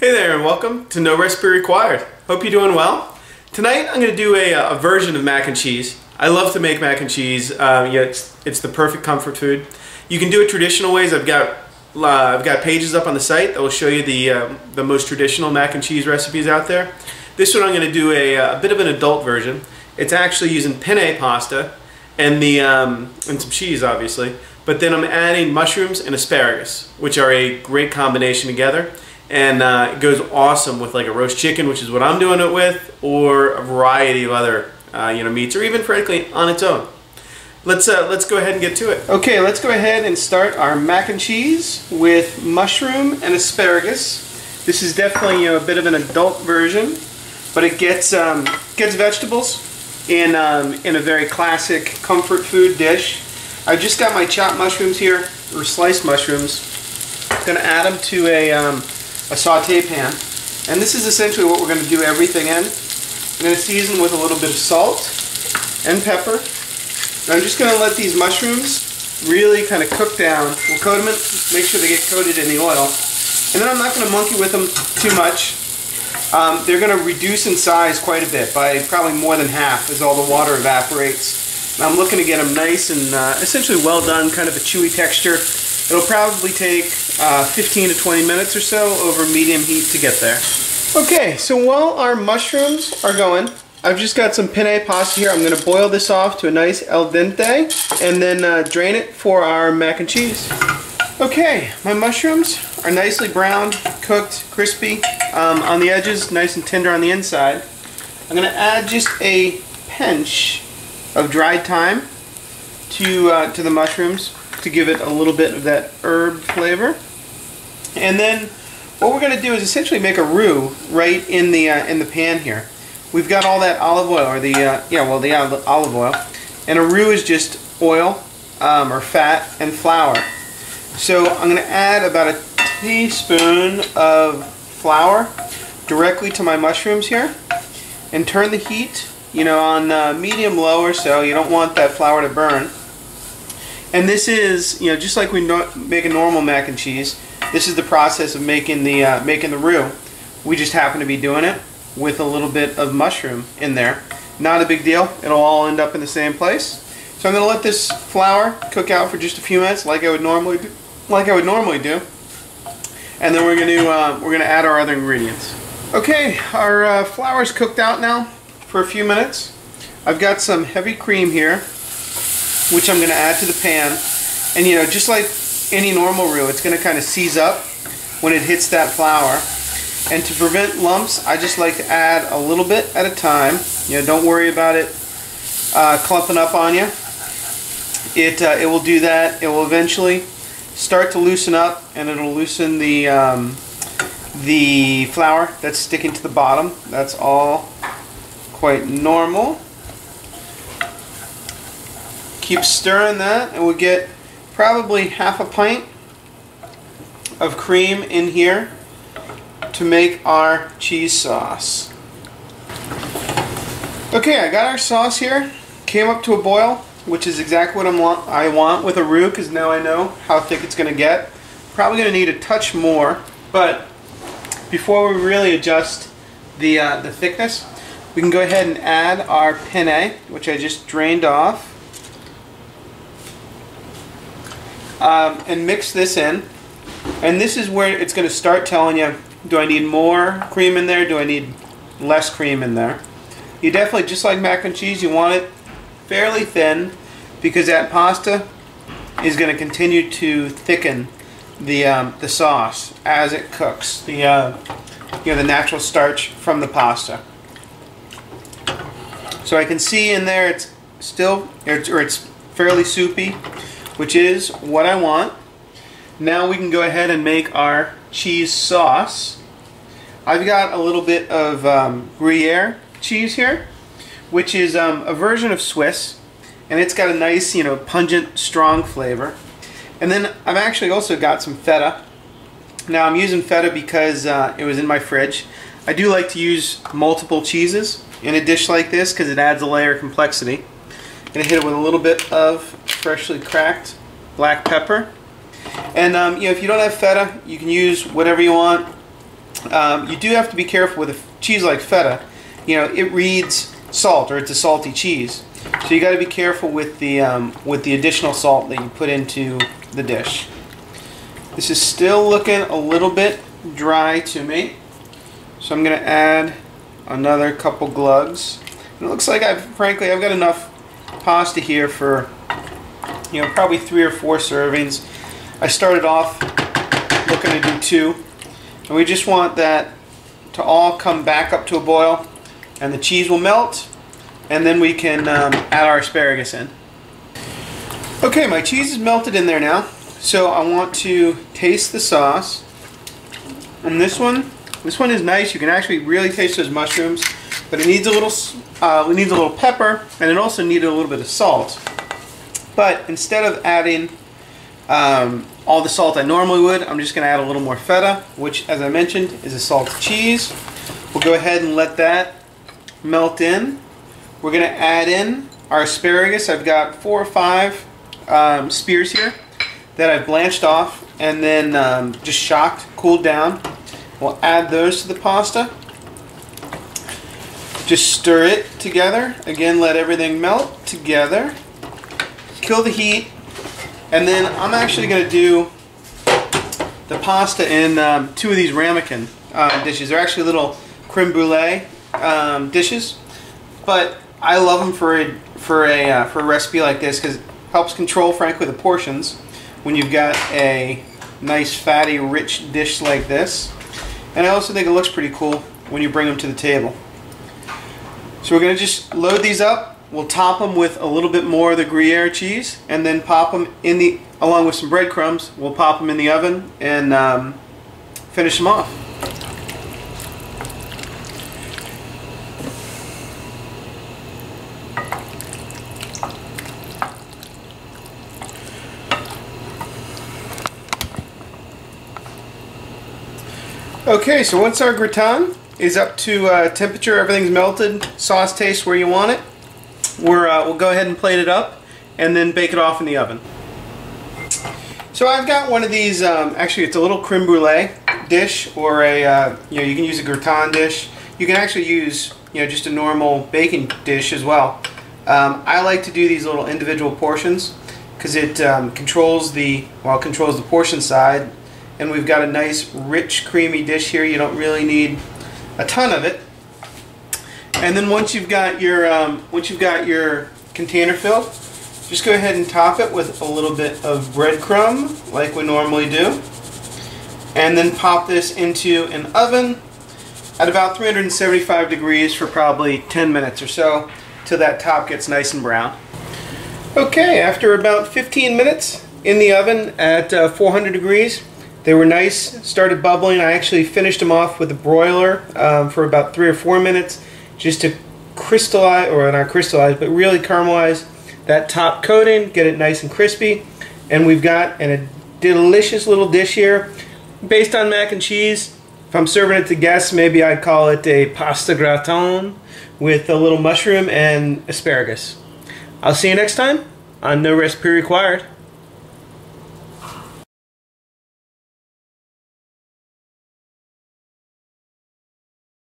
Hey there and welcome to No Recipe Required. Hope you're doing well. Tonight I'm going to do a version of mac and cheese. I love to make mac and cheese. It's the perfect comfort food. You can do it traditional ways. I've got pages up on the site that will show you the most traditional mac and cheese recipes out there. This one I'm going to do a bit of an adult version. It's actually using penne pasta and some cheese, obviously. But then I'm adding mushrooms and asparagus, which are a great combination together. And it goes awesome with like a roast chicken, which is what I'm doing it with, or a variety of other meats, or even frankly on its own. Let's go ahead and get to it. Okay, let's go ahead and start our mac and cheese with mushroom and asparagus. This is definitely a bit of an adult version, but it gets vegetables in a very classic comfort food dish. I've just got my chopped mushrooms here, or sliced mushrooms. I'm going to add them to a saute pan, and this is essentially what we're going to do everything in. I'm going to season with a little bit of salt and pepper. And I'm just going to let these mushrooms really kind of cook down. We'll coat them in, make sure they get coated in the oil, and then I'm not going to monkey with them too much. They're going to reduce in size quite a bit, by probably more than half as all the water evaporates. And I'm looking to get them nice and essentially well done, kind of a chewy texture. It'll probably take 15 to 20 minutes or so over medium heat to get there. Okay, so while our mushrooms are going, I've just got some penne pasta here. I'm going to boil this off to a nice al dente and then drain it for our mac and cheese. Okay, my mushrooms are nicely browned, cooked, crispy on the edges, nice and tender on the inside. I'm going to add just a pinch of dried thyme to the mushrooms, to give it a little bit of that herb flavor. And then what we're going to do is essentially make a roux right in the pan here. We've got all that olive oil, or the olive oil, and a roux is just oil or fat and flour. So I'm going to add about a teaspoon of flour directly to my mushrooms here, and turn the heat, on medium low or so. You don't want that flour to burn. And this is, just like we make a normal mac and cheese, this is the process of making the roux. We just happen to be doing it with a little bit of mushroom in there. Not a big deal. It'll all end up in the same place. So I'm going to let this flour cook out for just a few minutes, like I would normally do. And then we're going to add our other ingredients. Okay, our flour's cooked out now for a few minutes. I've got some heavy cream here, which I'm going to add to the pan. And just like any normal roux, it's going to kind of seize up when it hits that flour. And to prevent lumps, I just like to add a little bit at a time. Don't worry about it clumping up on you. It will do that. It will eventually start to loosen up, and it'll loosen the flour that's sticking to the bottom. That's all quite normal. Keep stirring that, and we'll get probably half a pint of cream in here to make our cheese sauce. Okay, I got our sauce here. Came up to a boil, which is exactly what I want with a roux, because now I know how thick it's going to get. Probably going to need a touch more, but before we really adjust the thickness, we can go ahead and add our penne, which I just drained off. And mix this in, and this is where it's going to start telling you, do I need more cream in there, do I need less cream in there. You definitely, just like mac and cheese, you want it fairly thin, because that pasta is going to continue to thicken the sauce as it cooks, the natural starch from the pasta. So I can see in there it's fairly soupy, which is what I want. Now we can go ahead and make our cheese sauce. I've got a little bit of Gruyere cheese here, which is a version of Swiss, and it's got a nice, pungent, strong flavor. And then I've actually also got some feta. Now I'm using feta because it was in my fridge. I do like to use multiple cheeses in a dish like this because it adds a layer of complexity. I'm going to hit it with a little bit of freshly cracked black pepper. And if you don't have feta, you can use whatever you want. You do have to be careful with a cheese like feta. You know, it reads salt, or it's a salty cheese. So you got to be careful with the additional salt that you put into the dish. This is still looking a little bit dry to me, so I'm going to add another couple glugs. And it looks like frankly I've got enough pasta here for, you know, probably 3 or 4 servings. I started off looking to do 2, and we just want that to all come back up to a boil, and the cheese will melt, and then we can add our asparagus in. Okay, my cheese is melted in there now, so I want to taste the sauce. And this one is nice. You can actually really taste those mushrooms, but it needs a little pepper, and it also needed a little bit of salt. But instead of adding all the salt I normally would, I'm just going to add a little more feta, which, as I mentioned, is a salted cheese. We'll go ahead and let that melt in. We're going to add in our asparagus. I've got 4 or 5 spears here that I've blanched off and then just shocked, cooled down. We'll add those to the pasta. Just stir it together. Again, let everything melt together. Kill the heat. And then I'm actually going to do the pasta in 2 of these ramekin dishes. They're actually little creme brulee dishes, but I love them for a recipe like this because it helps control, frankly, the portions when you've got a nice, fatty, rich dish like this. And I also think it looks pretty cool when you bring them to the table. So we're going to just load these up. We'll top them with a little bit more of the Gruyere cheese, and then pop them in along with some breadcrumbs. We'll pop them in the oven and finish them off. Okay, so once our gratin is up to temperature, everything's melted, sauce tastes where you want it, we'll go ahead and plate it up and then bake it off in the oven. So I've got one of these, actually it's a little creme brulee dish, or a, you can use a gratin dish. You can actually use, just a normal baking dish as well. I like to do these little individual portions because it controls the portion side, and we've got a nice rich creamy dish here. You don't really need a ton of it. And then once you've got your container filled, just go ahead and top it with a little bit of breadcrumb like we normally do, and then pop this into an oven at about 375 degrees for probably 10 minutes or so till that top gets nice and brown. Okay, after about 15 minutes in the oven at 400 degrees, they were nice, started bubbling. I actually finished them off with a broiler for about 3 or 4 minutes just to crystallize, or not crystallize, but really caramelize that top coating, get it nice and crispy. And we've got a delicious little dish here based on mac and cheese. If I'm serving it to guests, maybe I'd call it a pasta gratin with a little mushroom and asparagus. I'll see you next time on No Recipe Required.